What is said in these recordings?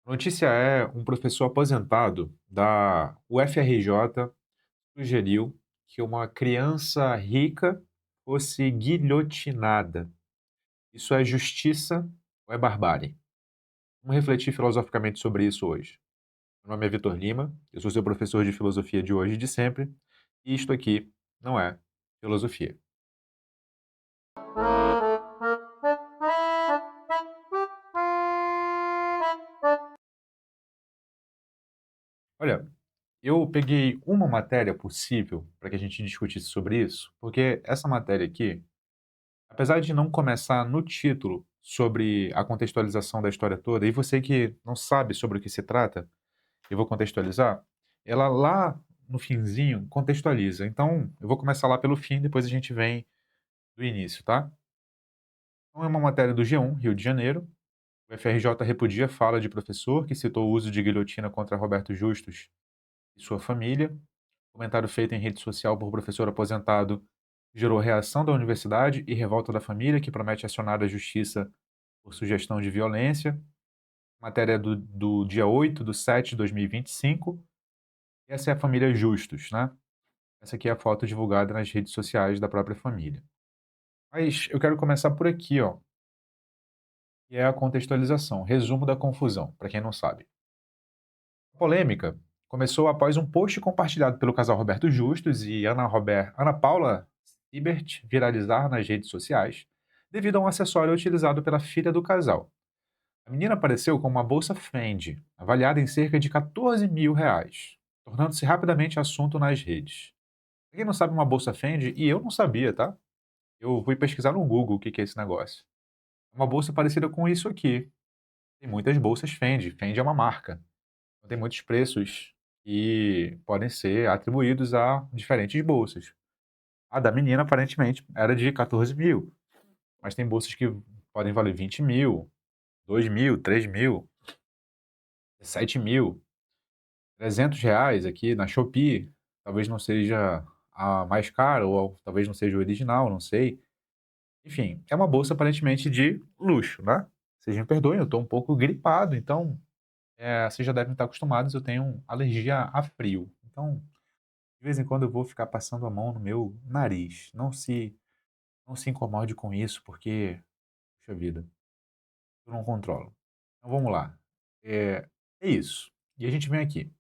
A notícia é um professor aposentado da UFRJ sugeriu que uma criança rica fosse guilhotinada. Isso é justiça ou é barbárie? Vamos refletir filosoficamente sobre isso hoje. Meu nome é Vitor Lima, eu sou seu professor de filosofia de hoje e de sempre, e isto aqui não é filosofia. Olha, eu peguei uma matéria possível para que a gente discutisse sobre isso, porque essa matéria aqui, apesar de não começar no título sobre a contextualização da história toda, e você que não sabe sobre o que se trata, eu vou contextualizar, ela lá no finzinho contextualiza. Então, eu vou começar lá pelo fim, depois a gente vem do início, tá? Então, é uma matéria do G1, Rio de Janeiro. O FRJ repudia a fala de professor que citou o uso de guilhotina contra Roberto Justus e sua família. Comentário feito em rede social por professor aposentado gerou reação da universidade e revolta da família, que promete acionar a justiça por sugestão de violência. Matéria do dia 8/7/2025. Essa é a família Justus, né? Essa aqui é a foto divulgada nas redes sociais da própria família. Mas eu quero começar por aqui, ó, que é a contextualização, resumo da confusão, para quem não sabe. A polêmica começou após um post compartilhado pelo casal Roberto Justus e Ana Paula Sibert viralizar nas redes sociais, devido a um acessório utilizado pela filha do casal. A menina apareceu com uma bolsa Fendi, avaliada em cerca de R$ 14.000, tornando-se rapidamente assunto nas redes. Pra quem não sabe, uma bolsa Fendi, e eu não sabia, tá? Eu fui pesquisar no Google o que que é esse negócio. É uma bolsa parecida com isso aqui. Tem muitas bolsas Fendi. Fendi é uma marca. Então, tem muitos preços que podem ser atribuídos a diferentes bolsas. A da menina, aparentemente, era de 14 mil, mas tem bolsas que podem valer 20 mil, 2 mil, 3 mil, 7 mil, R$ 300 aqui na Shopee. Talvez não seja a mais cara, ou talvez não seja o original, não sei. Enfim, é uma bolsa aparentemente de luxo, né? Vocês me perdoem, eu estou um pouco gripado, então vocês já devem estar acostumados, eu tenho alergia a frio. Então, de vez em quando eu vou ficar passando a mão no meu nariz. Não se incomode com isso, porque, puxa vida, eu não controlo. Então vamos lá. É isso. E a gente vem aqui.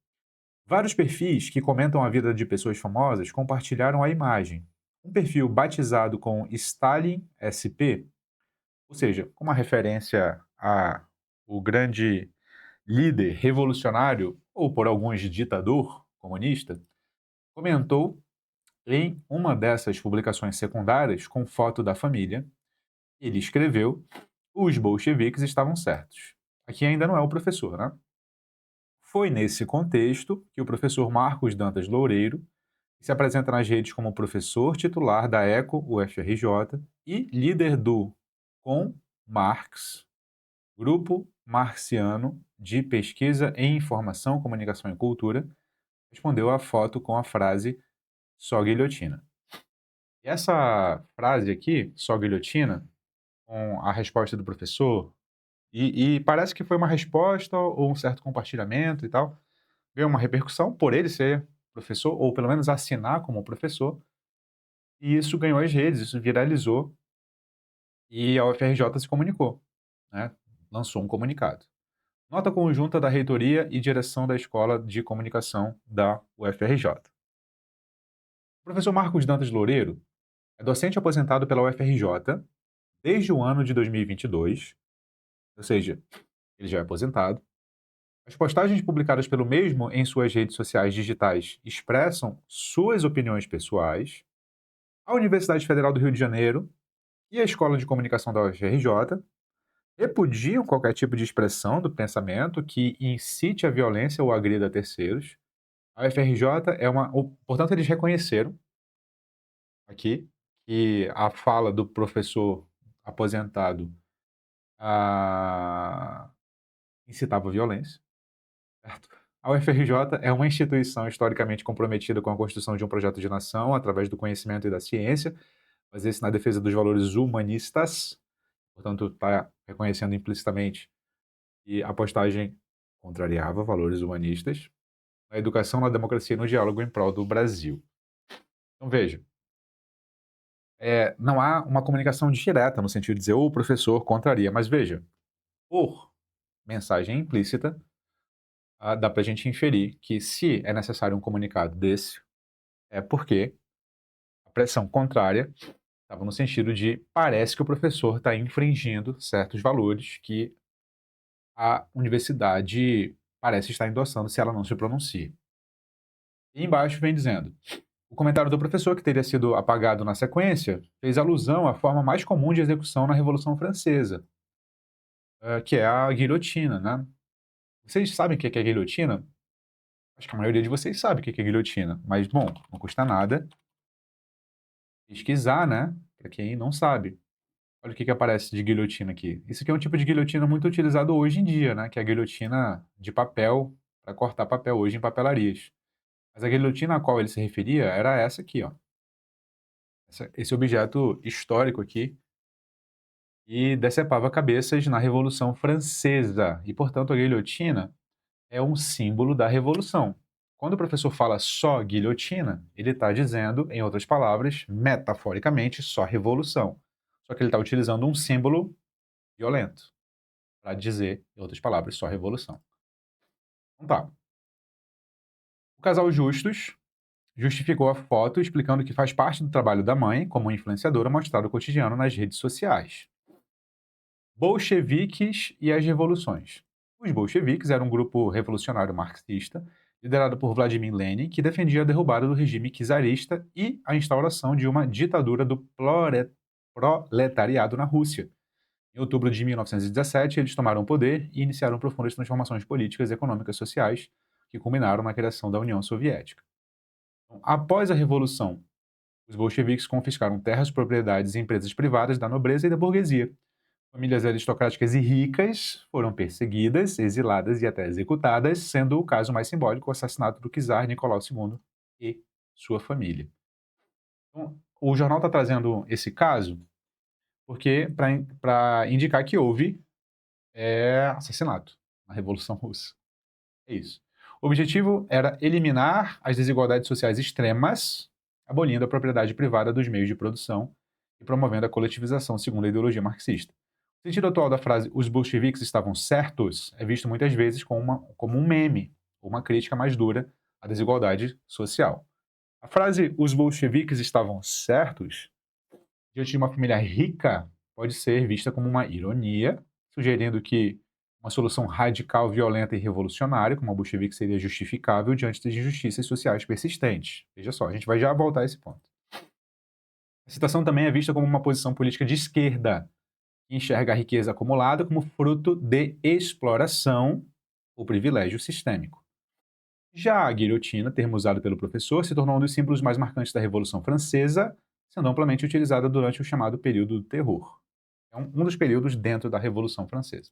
Vários perfis que comentam a vida de pessoas famosas compartilharam a imagem. Um perfil batizado com Stalin SP, ou seja, com uma referência a o grande líder revolucionário, ou por alguns ditador comunista, comentou em uma dessas publicações secundárias, com foto da família, ele escreveu: os bolcheviques estavam certos. Aqui ainda não é o professor, né? Foi nesse contexto que o professor Marcos Dantas Loureiro, que se apresenta nas redes como professor titular da ECO UFRJ e líder do Com Marx, Grupo Marxiano de Pesquisa em Informação, Comunicação e Cultura, respondeu à foto com a frase só guilhotina. E essa frase aqui, só guilhotina, com a resposta do professor, e parece que foi uma resposta ou um certo compartilhamento e tal, ganhou uma repercussão por ele ser professor, ou pelo menos assinar como professor, e isso ganhou as redes, isso viralizou, e a UFRJ se comunicou, né? Lançou um comunicado. Nota conjunta da reitoria e direção da Escola de Comunicação da UFRJ. O professor Marcos Dantas Loureiro é docente aposentado pela UFRJ desde o ano de 2022, ou seja, ele já é aposentado. As postagens publicadas pelo mesmo em suas redes sociais digitais expressam suas opiniões pessoais. A Universidade Federal do Rio de Janeiro e a Escola de Comunicação da UFRJ repudiam qualquer tipo de expressão do pensamento que incite a violência ou agrida terceiros. A UFRJ é uma. Portanto, eles reconheceram aqui que a fala do professor aposentado incitava a violência, certo? A UFRJ é uma instituição historicamente comprometida com a construção de um projeto de nação através do conhecimento e da ciência, mas esse na defesa dos valores humanistas, portanto, está reconhecendo implicitamente que a postagem contrariava valores humanistas na educação, na democracia e no diálogo em prol do Brasil. Então, veja, não há uma comunicação direta no sentido de dizer o professor contraria, mas veja, por mensagem implícita, dá para a gente inferir que se é necessário um comunicado desse, é porque a pressão contrária estava no sentido de parece que o professor está infringindo certos valores que a universidade parece estar endossando se ela não se pronuncia. E embaixo vem dizendo: o comentário do professor, que teria sido apagado na sequência, fez alusão à forma mais comum de execução na Revolução Francesa, que é a guilhotina, né? Vocês sabem o que é guilhotina? Acho que a maioria de vocês sabe o que é guilhotina, mas, bom, não custa nada pesquisar, né? Para quem não sabe. Olha o que aparece de guilhotina aqui. Isso aqui é um tipo de guilhotina muito utilizado hoje em dia, né? Que é a guilhotina de papel, para cortar papel hoje em papelarias. Mas a guilhotina a qual ele se referia era essa aqui, ó. Esse objeto histórico aqui, e decepava cabeças na Revolução Francesa. E, portanto, a guilhotina é um símbolo da Revolução. Quando o professor fala só guilhotina, ele está dizendo, em outras palavras, metaforicamente, só revolução. Só que ele está utilizando um símbolo violento para dizer, em outras palavras, só revolução. Então tá. O casal Justus justificou a foto explicando que faz parte do trabalho da mãe, como influenciadora, mostrar o cotidiano nas redes sociais. Bolcheviques e as revoluções. Os bolcheviques eram um grupo revolucionário marxista, liderado por Vladimir Lenin, que defendia a derrubada do regime czarista e a instauração de uma ditadura do proletariado na Rússia. Em outubro de 1917, eles tomaram o poder e iniciaram profundas transformações políticas, econômicas e sociais, que culminaram na criação da União Soviética. Então, após a Revolução, os bolcheviques confiscaram terras, propriedades e empresas privadas da nobreza e da burguesia. Famílias aristocráticas e ricas foram perseguidas, exiladas e até executadas, sendo o caso mais simbólico o assassinato do czar Nicolau II e sua família. Então, o jornal está trazendo esse caso porque para indicar que houve assassinato na Revolução Russa. É isso. O objetivo era eliminar as desigualdades sociais extremas, abolindo a propriedade privada dos meios de produção e promovendo a coletivização segundo a ideologia marxista. O sentido atual da frase "os bolcheviques estavam certos" é visto muitas vezes como um meme, ou uma crítica mais dura à desigualdade social. A frase "os bolcheviques estavam certos" diante de uma família rica pode ser vista como uma ironia, sugerindo que uma solução radical, violenta e revolucionária, como a bolchevique, seria justificável diante das injustiças sociais persistentes. Veja só, a gente vai já voltar a esse ponto. A citação também é vista como uma posição política de esquerda, que enxerga a riqueza acumulada como fruto de exploração ou privilégio sistêmico. Já a guilhotina, termo usado pelo professor, se tornou um dos símbolos mais marcantes da Revolução Francesa, sendo amplamente utilizada durante o chamado período do terror. É um dos períodos dentro da Revolução Francesa.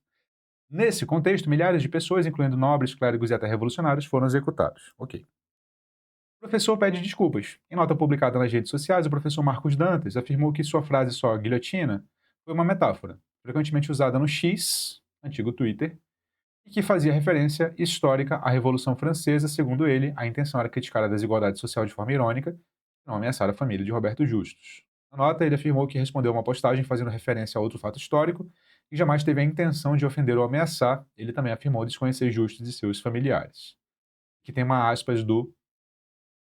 Nesse contexto, milhares de pessoas, incluindo nobres, clérigos e até revolucionários, foram executados. Ok. O professor pede desculpas. Em nota publicada nas redes sociais, o professor Marcos Dantas afirmou que sua frase só guilhotina foi uma metáfora, frequentemente usada no X, antigo Twitter, e que fazia referência histórica à Revolução Francesa. Segundo ele, a intenção era criticar a desigualdade social de forma irônica e não ameaçar a família de Roberto Justus. Na nota, ele afirmou que respondeu a uma postagem fazendo referência a outro fato histórico e jamais teve a intenção de ofender ou ameaçar. Ele também afirmou desconhecer Justus e seus familiares. Que tem uma aspas do...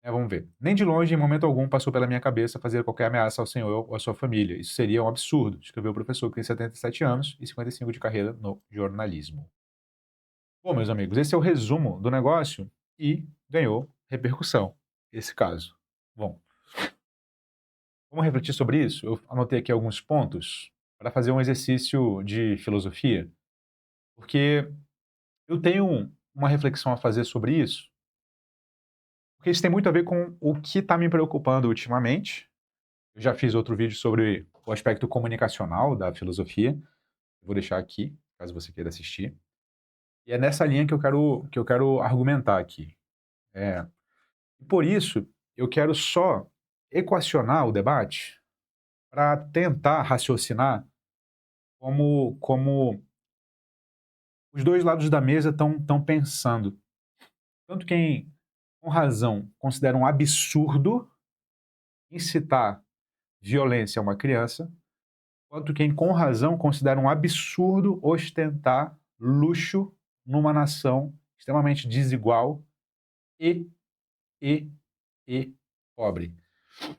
vamos ver. Nem de longe, em momento algum, passou pela minha cabeça fazer qualquer ameaça ao senhor ou à sua família. Isso seria um absurdo, escreveu o professor, que tem 77 anos e 55 de carreira no jornalismo. Bom, meus amigos, esse é o resumo do negócio e ganhou repercussão, esse caso. Bom, vamos refletir sobre isso? Eu anotei aqui alguns pontos para fazer um exercício de filosofia, porque eu tenho uma reflexão a fazer sobre isso, porque isso tem muito a ver com o que está me preocupando ultimamente. Eu já fiz outro vídeo sobre o aspecto comunicacional da filosofia, eu vou deixar aqui, caso você queira assistir. E é nessa linha que eu quero argumentar aqui. É, por isso, eu quero só equacionar o debate para tentar raciocinar como os dois lados da mesa estão pensando. Tanto quem, com razão, considera um absurdo incitar violência a uma criança, quanto quem, com razão, considera um absurdo ostentar luxo numa nação extremamente desigual e, e, e pobre. Como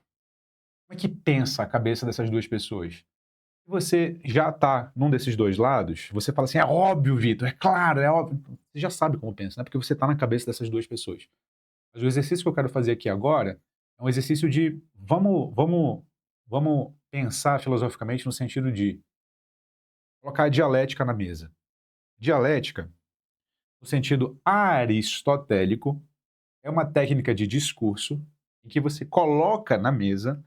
é que pensa a cabeça dessas duas pessoas? Se você já está num desses dois lados, você fala assim, é óbvio, Vitor, é claro, é óbvio. Você já sabe como pensa, né? Porque você está na cabeça dessas duas pessoas. Mas o exercício que eu quero fazer aqui agora é um exercício de vamos pensar filosoficamente no sentido de colocar a dialética na mesa. Dialética, no sentido aristotélico, é uma técnica de discurso em que você coloca na mesa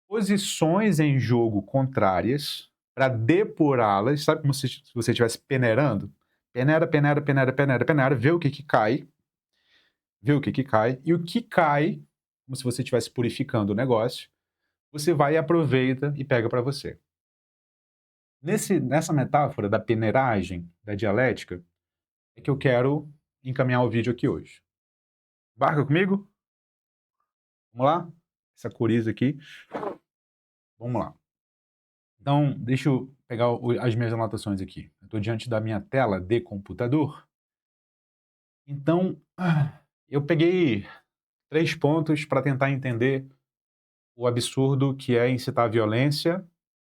posições em jogo contrárias para depurá-las, sabe como se você estivesse peneirando? Peneira, peneira, peneira, peneira, peneira, vê o que cai, vê o que cai, e o que cai, como se você estivesse purificando o negócio, você vai e aproveita e pega para você. Nessa metáfora da peneiragem, da dialética, é que eu quero encaminhar o vídeo aqui hoje. Barca comigo? Vamos lá? Essa coriza aqui. Vamos lá. Então, deixa eu pegar as minhas anotações aqui. Eu estou diante da minha tela de computador. Então, eu peguei 3 pontos para tentar entender o absurdo que é incitar a violência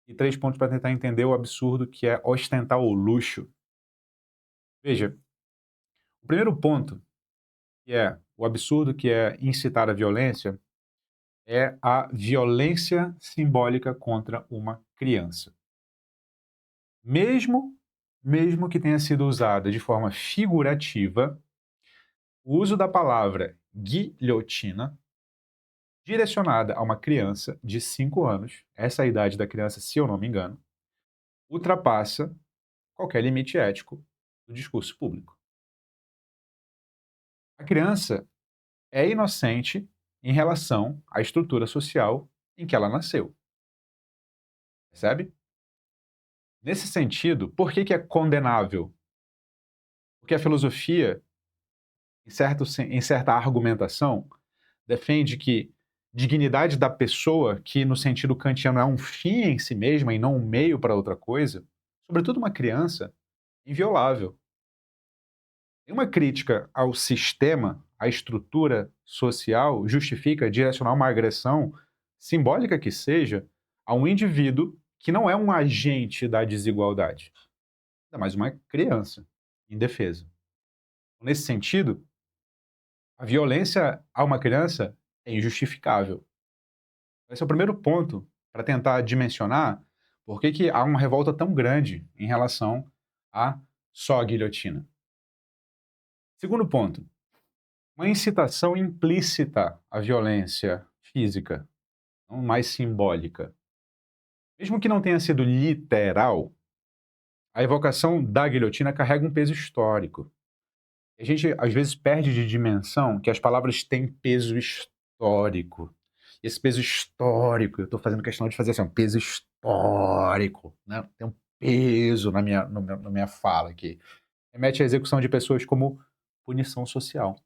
e 3 pontos para tentar entender o absurdo que é ostentar o luxo. Veja, o primeiro ponto, que é o absurdo que é incitar a violência, é a violência simbólica contra uma criança. Mesmo que tenha sido usada de forma figurativa, o uso da palavra guilhotina, direcionada a uma criança de 5 anos, essa é a idade da criança, se eu não me engano, ultrapassa qualquer limite ético do discurso público. A criança é inocente em relação à estrutura social em que ela nasceu. Percebe? Nesse sentido, por que é condenável? Porque a filosofia, em certa argumentação, defende que dignidade da pessoa, que no sentido kantiano é um fim em si mesma e não um meio para outra coisa, sobretudo uma criança, é inviolável. Nenhuma crítica ao sistema, à estrutura social, justifica direcionar uma agressão, simbólica que seja, a um indivíduo que não é um agente da desigualdade. Ainda mais uma criança, indefesa. Nesse sentido, a violência a uma criança é injustificável. Esse é o primeiro ponto para tentar dimensionar por que há uma revolta tão grande em relação a só a guilhotina. Segundo ponto, uma incitação implícita à violência física, não mais simbólica. Mesmo que não tenha sido literal, a evocação da guilhotina carrega um peso histórico. A gente, às vezes, perde de dimensão que as palavras têm peso histórico. Esse peso histórico, eu estou fazendo questão de fazer assim, um peso histórico, né? Tem um peso na minha fala aqui. Remete à execução de pessoas como punição social.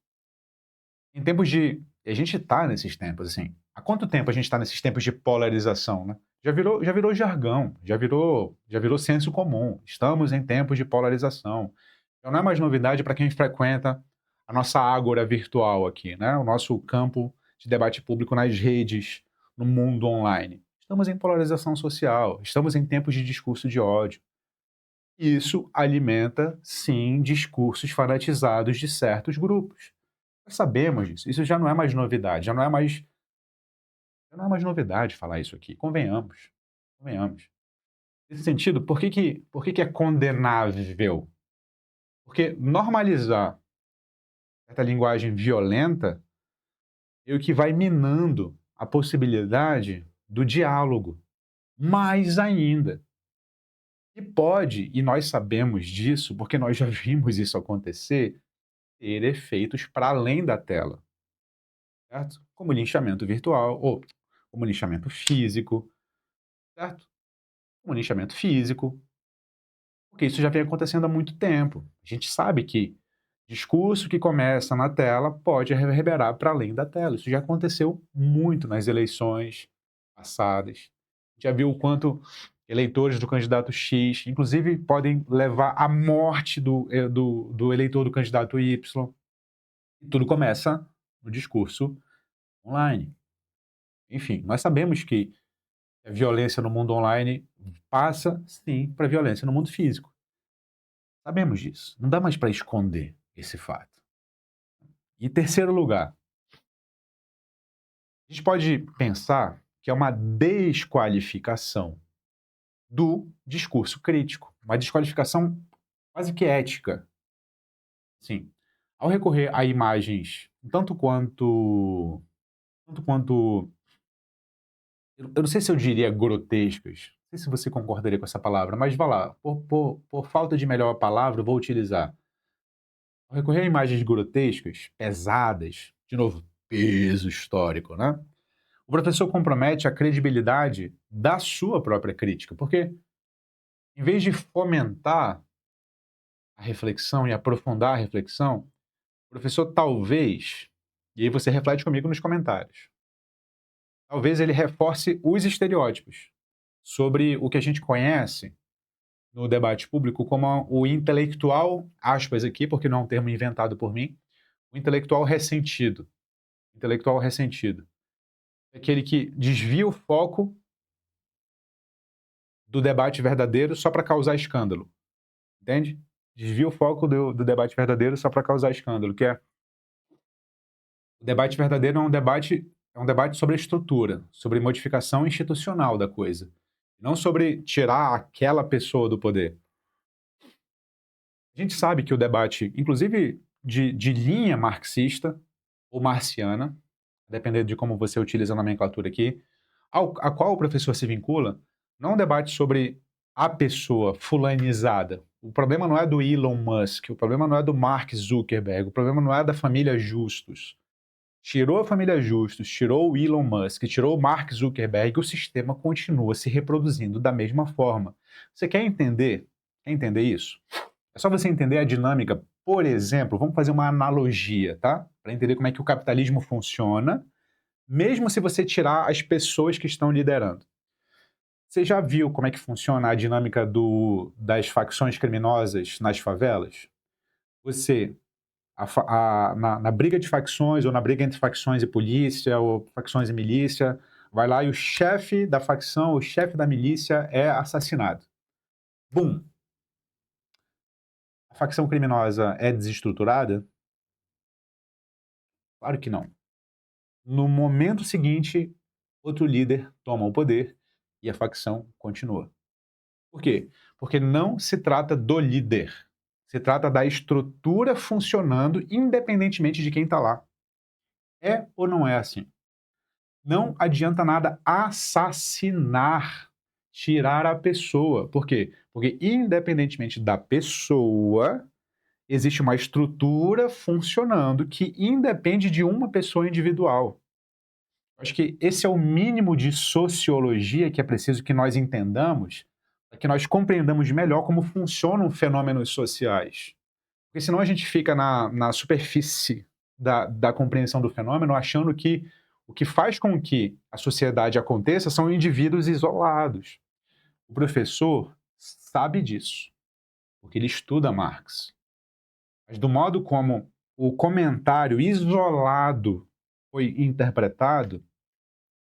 Em tempos de... A gente está nesses tempos, assim. Há quanto tempo a gente está nesses tempos de polarização, né? Já virou jargão, já virou senso comum. Estamos em tempos de polarização. Então não é mais novidade para quem frequenta a nossa ágora virtual aqui, né? O nosso campo de debate público nas redes, no mundo online. Estamos em polarização social, estamos em tempos de discurso de ódio. Isso alimenta, sim, discursos fanatizados de certos grupos. Nós sabemos disso, isso já não é mais novidade, já não é mais novidade falar isso aqui, convenhamos, convenhamos. Nesse sentido, por que é condenável? Porque normalizar certa linguagem violenta é o que vai minando a possibilidade do diálogo. Mais ainda. E pode, e nós sabemos disso, porque nós já vimos isso acontecer, ter efeitos para além da tela. Certo? Como linchamento virtual, ou como linchamento físico, certo? Como linchamento físico, Porque isso já vem acontecendo há muito tempo. A gente sabe que discurso que começa na tela pode reverberar para além da tela. Isso já aconteceu muito nas eleições passadas. Já viu o quanto eleitores do candidato X, inclusive, podem levar à morte do eleitor do candidato Y. E tudo começa no discurso online. Enfim, nós sabemos que a violência no mundo online passa, sim, para a violência no mundo físico. Sabemos disso. Não dá mais para esconder esse fato. E terceiro lugar, a gente pode pensar que é uma desqualificação do discurso crítico, uma desqualificação quase que ética. Sim. Ao recorrer a imagens tanto quanto eu não sei se eu diria grotescas, não sei se você concordaria com essa palavra, mas vá lá, por falta de melhor palavra, eu vou utilizar. Ao recorrer a imagens grotescas, pesadas, de novo, peso histórico, né? O professor compromete a credibilidade da sua própria crítica, porque em vez de fomentar a reflexão e aprofundar a reflexão, o professor talvez, e aí você reflete comigo nos comentários, talvez ele reforce os estereótipos sobre o que a gente conhece no debate público como o intelectual, aspas aqui, porque não é um termo inventado por mim, o intelectual ressentido. Intelectual ressentido. É aquele que desvia o foco do debate verdadeiro só para causar escândalo. Entende? Desvia o foco do debate verdadeiro só para causar escândalo, que é o debate verdadeiro é um debate sobre a estrutura, sobre modificação institucional da coisa, não sobre tirar aquela pessoa do poder. A gente sabe que o debate, inclusive de linha marxista ou marciana, dependendo de como você utiliza a nomenclatura aqui, a qual o professor se vincula, não é um debate sobre a pessoa fulanizada. O problema não é do Elon Musk, o problema não é do Mark Zuckerberg, o problema não é da família Justus. Tirou a família Justus, tirou o Elon Musk, tirou o Mark Zuckerberg, o sistema continua se reproduzindo da mesma forma. Você quer entender? Quer entender isso? É só você entender a dinâmica. Por exemplo, vamos fazer uma analogia, tá? Para entender como é que o capitalismo funciona, mesmo se você tirar as pessoas que estão liderando. Você já viu como é que funciona a dinâmica das facções criminosas nas favelas? Você, na briga de facções, ou na briga entre facções e polícia, ou facções e milícia, vai lá e o chefe da facção, o chefe da milícia é assassinado. Bum! A facção criminosa é desestruturada? Claro que não. No momento seguinte, outro líder toma o poder e a facção continua. Por quê? Porque não se trata do líder. Se trata da estrutura funcionando independentemente de quem está lá. É ou não é assim? Não adianta nada assassinar, tirar a pessoa. Por quê? Porque independentemente da pessoa, existe uma estrutura funcionando que independe de uma pessoa individual. Acho que esse é o mínimo de sociologia que é preciso que nós entendamos, para que nós compreendamos melhor como funcionam fenômenos sociais. Porque senão a gente fica na superfície da compreensão do fenômeno, achando que o que faz com que a sociedade aconteça são indivíduos isolados. O professor sabe disso, porque ele estuda Marx. Mas do modo como o comentário isolado foi interpretado,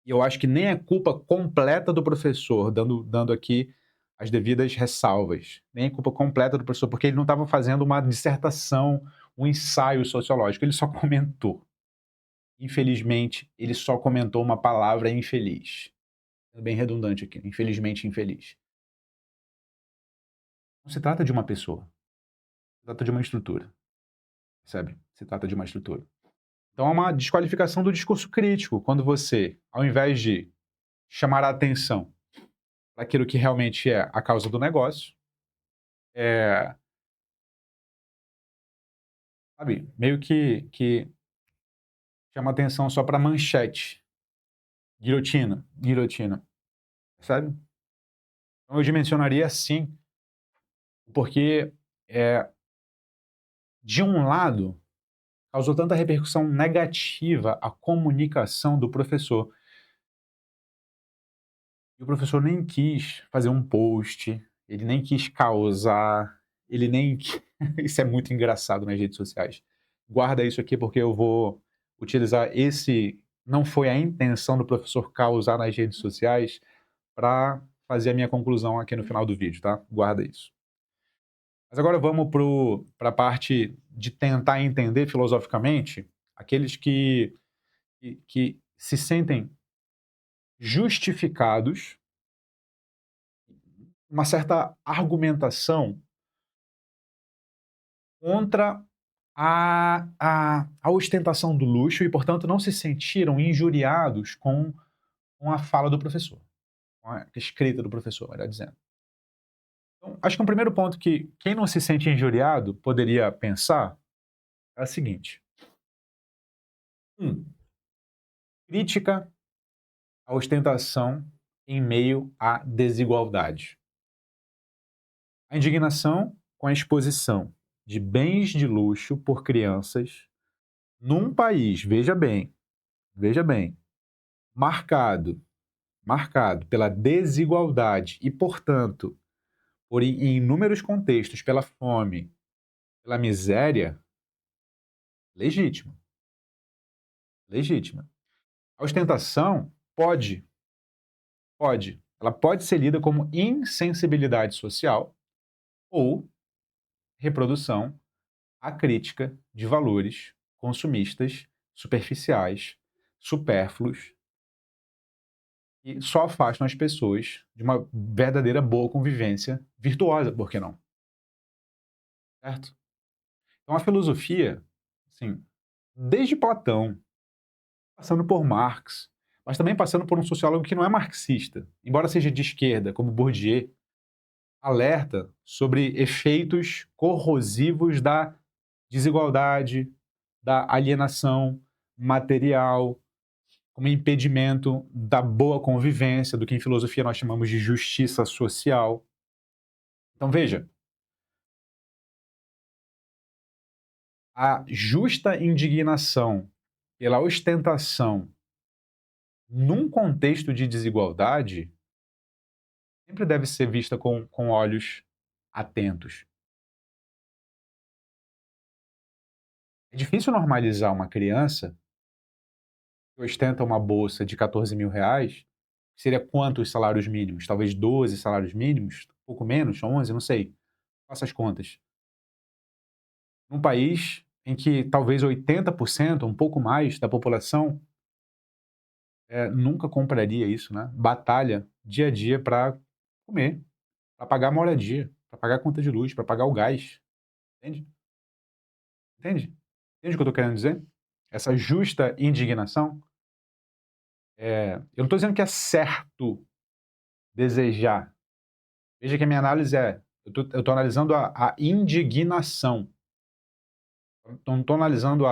e eu acho que nem é culpa completa do professor, dando aqui as devidas ressalvas. Nem é culpa completa do professor, porque ele não estava fazendo uma dissertação, um ensaio sociológico, ele só comentou. Infelizmente, ele só comentou uma palavra infeliz. É bem redundante aqui, infelizmente infeliz. Não se trata de uma pessoa, se trata de uma estrutura, percebe? Se trata de uma estrutura. Então é uma desqualificação do discurso crítico, quando você, ao invés de chamar a atenção para aquilo que realmente é a causa do negócio, é, sabe, meio que chama atenção só para manchete. Guilhotina, guilhotina, sabe? Então eu dimensionaria assim Porque, de um lado, causou tanta repercussão negativa a comunicação do professor. E o professor nem quis fazer um post, ele nem quis causar, ele nem qui isso é muito engraçado nas redes sociais. Guarda isso aqui, porque eu vou utilizar esse não foi a intenção do professor causar nas redes sociais, para fazer a minha conclusão aqui no final do vídeo, tá? Guarda isso. Mas agora vamos para a parte de tentar entender filosoficamente aqueles que se sentem justificados, uma certa argumentação contra a ostentação do luxo e, portanto, não se sentiram injuriados com a fala do professor, com a escrita do professor, melhor dizendo. Então, acho que um primeiro ponto que quem não se sente injuriado poderia pensar é o seguinte: 1. Crítica à ostentação em meio à desigualdade. A indignação com a exposição de bens de luxo por crianças num país, veja bem, marcado, marcado pela desigualdade e, portanto, por em inúmeros contextos, pela fome, pela miséria, legítima, legítima. A ostentação ela pode ser lida como insensibilidade social ou reprodução à crítica de valores consumistas, superficiais, supérfluos, e só afastam as pessoas de uma verdadeira boa convivência virtuosa, por que não? Certo? Então a filosofia, assim, desde Platão, passando por Marx, mas também passando por um sociólogo que não é marxista, embora seja de esquerda, como Bourdieu, alerta sobre efeitos corrosivos da desigualdade, da alienação material, como impedimento da boa convivência, do que em filosofia nós chamamos de justiça social. Então veja, a justa indignação pela ostentação num contexto de desigualdade sempre deve ser vista com olhos atentos. É difícil normalizar uma criança que ostenta uma bolsa de 14 mil reais, que seria quantos salários mínimos? Talvez 12 salários mínimos? Um pouco menos? 11? Não sei. Faça as contas. Num país em que talvez 80%, um pouco mais, da população nunca compraria isso, né? Batalha dia a dia para comer, para pagar a moradia, para pagar a conta de luz, para pagar o gás. Entende? Entende? Entende o que eu estou querendo dizer? Essa justa indignação. Eu não estou dizendo que é certo desejar. Veja que a minha análise eu estou analisando a indignação. Não estou analisando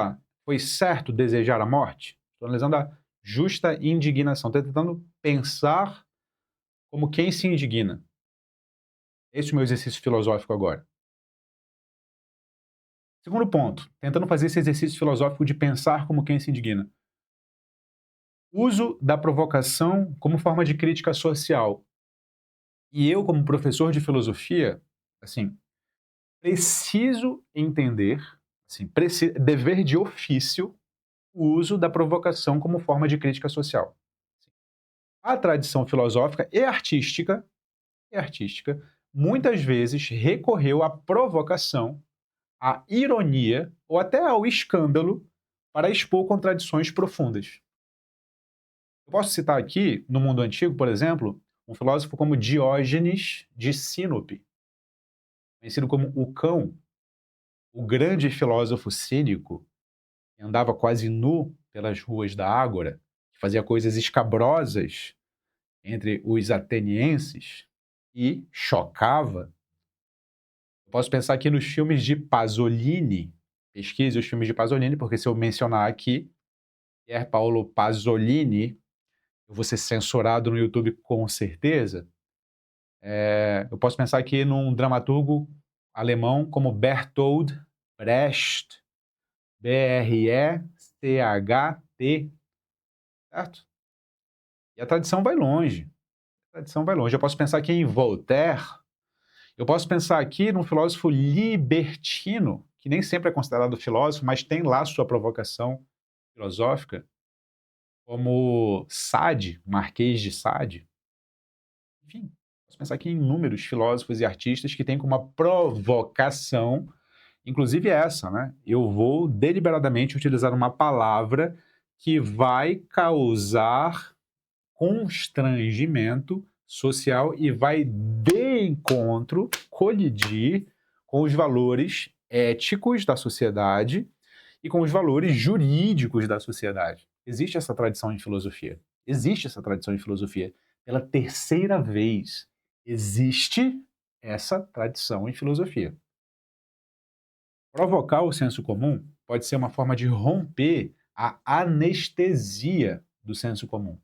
foi certo desejar a morte? Estou analisando a justa indignação. Estou tentando pensar como quem se indigna. Esse é o meu exercício filosófico agora. Segundo ponto, tentando fazer esse exercício filosófico de pensar como quem se indigna. Uso da provocação como forma de crítica social. E eu, como professor de filosofia, assim, preciso entender, assim, dever de ofício, o uso da provocação como forma de crítica social. A tradição filosófica e artística, muitas vezes recorreu à provocação, à ironia ou até ao escândalo para expor contradições profundas. Eu posso citar aqui, no mundo antigo, por exemplo, um filósofo como Diógenes de Sinope, conhecido como o Cão, o grande filósofo cínico, que andava quase nu pelas ruas da Ágora, que fazia coisas escabrosas entre os atenienses e chocava. Eu posso pensar aqui nos filmes de Pasolini. Pesquise os filmes de Pasolini, porque se eu mencionar aqui Pier Paolo Pasolini, eu vou ser censurado no YouTube com certeza. Eu posso pensar aqui num dramaturgo alemão como Bertold Brecht, B-R-E-C-H-T, certo? E a tradição vai longe. A tradição vai longe. Eu posso pensar aqui em Voltaire, eu posso pensar aqui num filósofo libertino, que nem sempre é considerado filósofo, mas tem lá sua provocação filosófica, como Sade, Marquês de Sade. Enfim, posso pensar aqui em inúmeros filósofos e artistas que têm como uma provocação, inclusive essa, né? Eu vou deliberadamente utilizar uma palavra que vai causar constrangimento social e vai de encontro, colidir com os valores éticos da sociedade e com os valores jurídicos da sociedade. Existe essa tradição em filosofia. Existe essa tradição em filosofia. Pela terceira vez, existe essa tradição em filosofia. Provocar o senso comum pode ser uma forma de romper a anestesia do senso comum.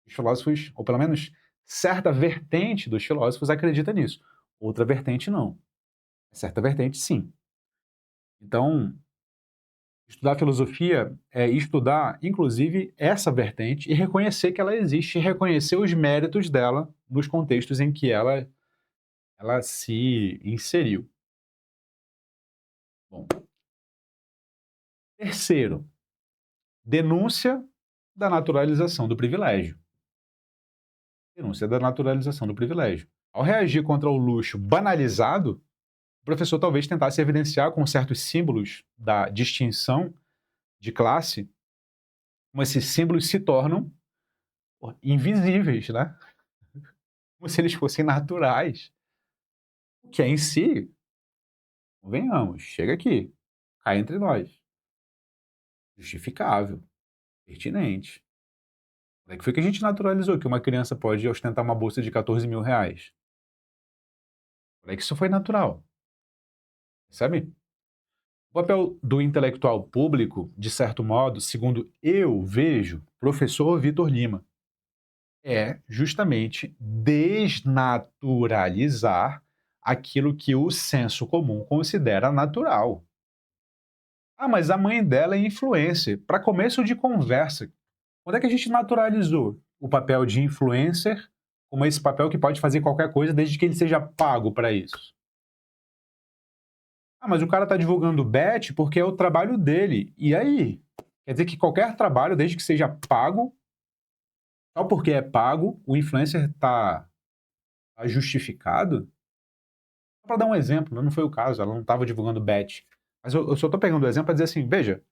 Os filósofos, ou pelo menos certa vertente dos filósofos, acredita nisso. Outra vertente não. Certa vertente, sim. Então, estudar filosofia é estudar, inclusive, essa vertente e reconhecer que ela existe, e reconhecer os méritos dela nos contextos em que ela se inseriu. Bom, terceiro, denúncia da naturalização do privilégio. Denúncia da naturalização do privilégio. Ao reagir contra o luxo banalizado, o professor talvez tentasse evidenciar com certos símbolos da distinção de classe, como esses símbolos se tornam invisíveis, né? Como se eles fossem naturais. O que é em si, convenhamos, chega aqui, cai entre nós. Justificável, pertinente. Como é que foi que a gente naturalizou que uma criança pode ostentar uma bolsa de 14 mil reais? Como é que isso foi natural? Sabe? O papel do intelectual público, de certo modo, segundo eu vejo, professor Vitor Lima, é justamente desnaturalizar aquilo que o senso comum considera natural. Ah, mas a mãe dela é influencer. Para começo de conversa, quando é que a gente naturalizou o papel de influencer como esse papel que pode fazer qualquer coisa desde que ele seja pago para isso? Ah, mas o cara está divulgando bet porque é o trabalho dele. E aí? Quer dizer que qualquer trabalho, desde que seja pago, só porque é pago, o influencer está justificado? Só para dar um exemplo, né, não foi o caso, ela não estava divulgando bet. Mas eu só estou pegando o exemplo para dizer assim, veja,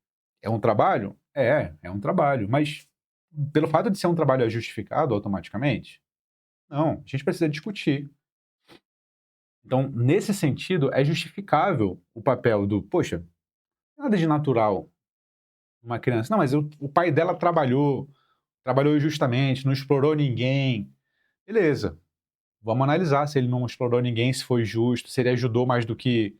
é um trabalho? É um trabalho, mas pelo fato de ser um trabalho é justificado automaticamente? Não, a gente precisa discutir. Então, nesse sentido, é justificável o papel do, poxa, nada de natural uma criança. Não, mas o pai dela trabalhou injustamente, não explorou ninguém. Beleza, vamos analisar se ele não explorou ninguém, se foi justo, se ele ajudou mais do que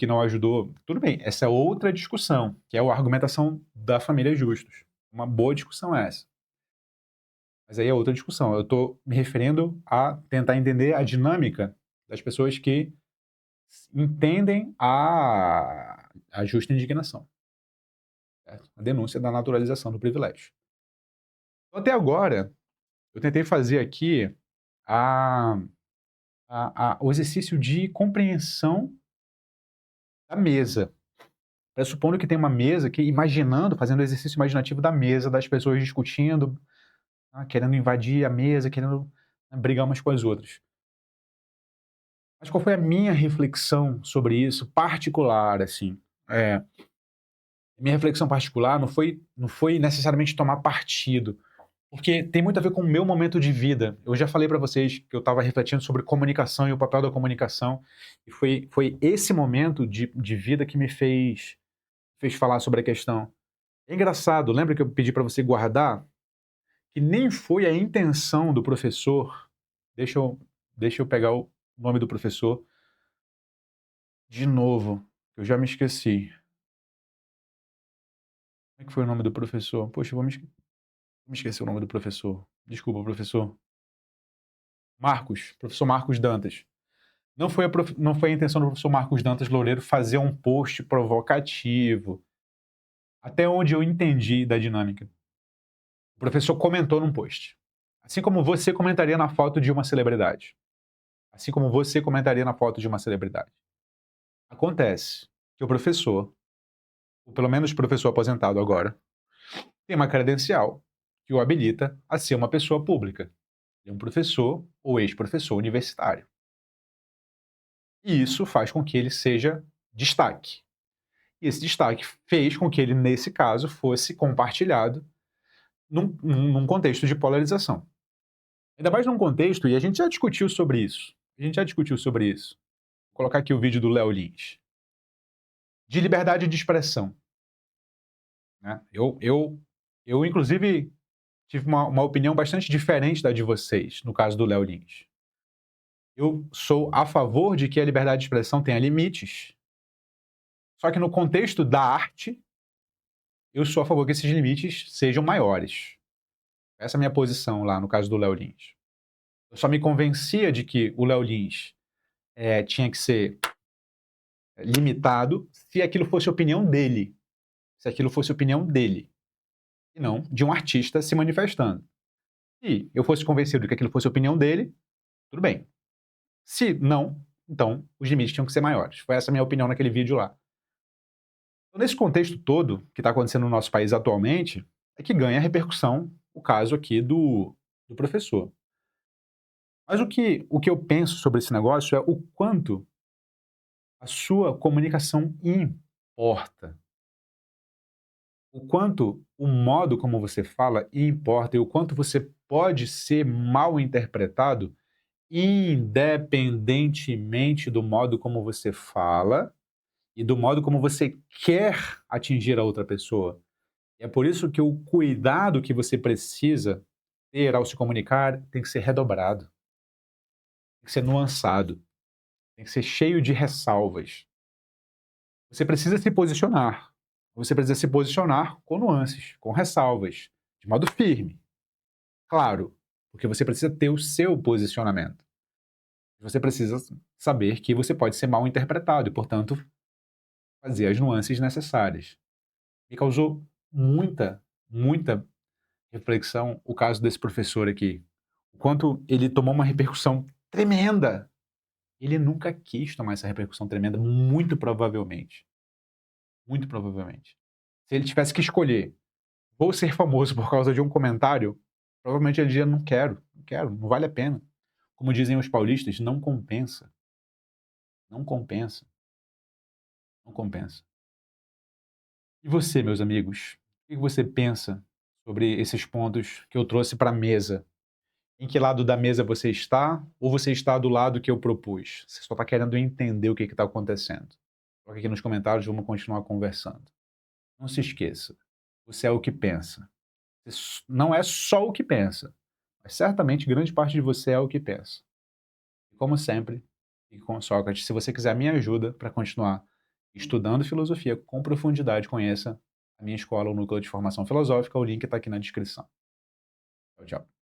não ajudou. Tudo bem, essa é outra discussão, que é a argumentação da família Justus. Uma boa discussão é essa. Mas aí é outra discussão. Eu estou me referindo a tentar entender a dinâmica das pessoas que entendem a justa indignação, certo? A denúncia da naturalização do privilégio. Então, até agora, eu tentei fazer aqui a, o exercício de compreensão da mesa. Pressupondo que tem uma mesa que, imaginando, fazendo o exercício imaginativo da mesa, das pessoas discutindo, querendo invadir a mesa, querendo, né, brigar umas com as outras. Mas qual foi a minha reflexão sobre isso, particular, assim? Minha reflexão particular não foi necessariamente tomar partido, porque tem muito a ver com o meu momento de vida. Eu já falei para vocês que eu estava refletindo sobre comunicação e o papel da comunicação, e foi esse momento de vida que me fez falar sobre a questão. É engraçado, lembra que eu pedi para você guardar? Que nem foi a intenção do professor. Deixa eu pegar o nome do professor de novo, eu já me esqueci. Como é que foi o nome do professor? Poxa, me esqueci o nome do professor. Desculpa, professor. Professor Marcos Dantas. não foi a intenção do professor Marcos Dantas Loureiro fazer um post provocativo. Até onde eu entendi da dinâmica. O professor comentou num post. Assim como você comentaria na foto de uma celebridade. Assim como você comentaria na foto de uma celebridade. Acontece que o professor, ou pelo menos o professor aposentado agora, tem uma credencial que o habilita a ser uma pessoa pública. Ele é um professor ou ex-professor universitário. E isso faz com que ele seja destaque. E esse destaque fez com que ele, nesse caso, fosse compartilhado num contexto de polarização. Ainda mais num contexto, e a gente já discutiu sobre isso. A gente já discutiu sobre isso. Vou colocar aqui o vídeo do Léo Lins. De liberdade de expressão. Né? Eu, inclusive, tive uma opinião bastante diferente da de vocês, no caso do Léo Lins. Eu sou a favor de que a liberdade de expressão tenha limites, só que no contexto da arte, eu sou a favor que esses limites sejam maiores. Essa é a minha posição lá no caso do Léo Lins. Eu só me convencia de que o Léo Lins tinha que ser limitado se aquilo fosse opinião dele. Se aquilo fosse opinião dele. E não de um artista se manifestando. Se eu fosse convencido de que aquilo fosse opinião dele, tudo bem. Se não, então os limites tinham que ser maiores. Foi essa a minha opinião naquele vídeo lá. Então, nesse contexto todo que está acontecendo no nosso país atualmente, é que ganha repercussão o caso aqui do professor. Mas o que eu penso sobre esse negócio é o quanto a sua comunicação importa. O quanto o modo como você fala importa e o quanto você pode ser mal interpretado independentemente do modo como você fala e do modo como você quer atingir a outra pessoa. É por isso que o cuidado que você precisa ter ao se comunicar tem que ser redobrado, tem que ser nuançado, tem que ser cheio de ressalvas. Você precisa se posicionar. Você precisa se posicionar com nuances, com ressalvas, de modo firme. Claro, porque você precisa ter o seu posicionamento. Você precisa saber que você pode ser mal interpretado e, portanto, fazer as nuances necessárias. Me causou muita reflexão o caso desse professor aqui. O quanto ele tomou uma repercussão tremenda. Ele nunca quis tomar essa repercussão tremenda, muito provavelmente. Muito provavelmente. Se ele tivesse que escolher, vou ser famoso por causa de um comentário, provavelmente ele dizia, não quero, não vale a pena. Como dizem os paulistas, não compensa. Não compensa. Não compensa. E você, meus amigos? O que você pensa sobre esses pontos que eu trouxe para a mesa? Em que lado da mesa você está? Ou você está do lado que eu propus? Você só está querendo entender o que está acontecendo? Coloque aqui nos comentários, vamos continuar conversando. Não se esqueça, você é o que pensa. Você não é só o que pensa, mas certamente grande parte de você é o que pensa. E como sempre, fique com Sócrates. Se você quiser minha ajuda para continuar estudando filosofia com profundidade, conheça a minha escola, o Núcleo de Formação Filosófica. O link está aqui na descrição. Tchau, tchau.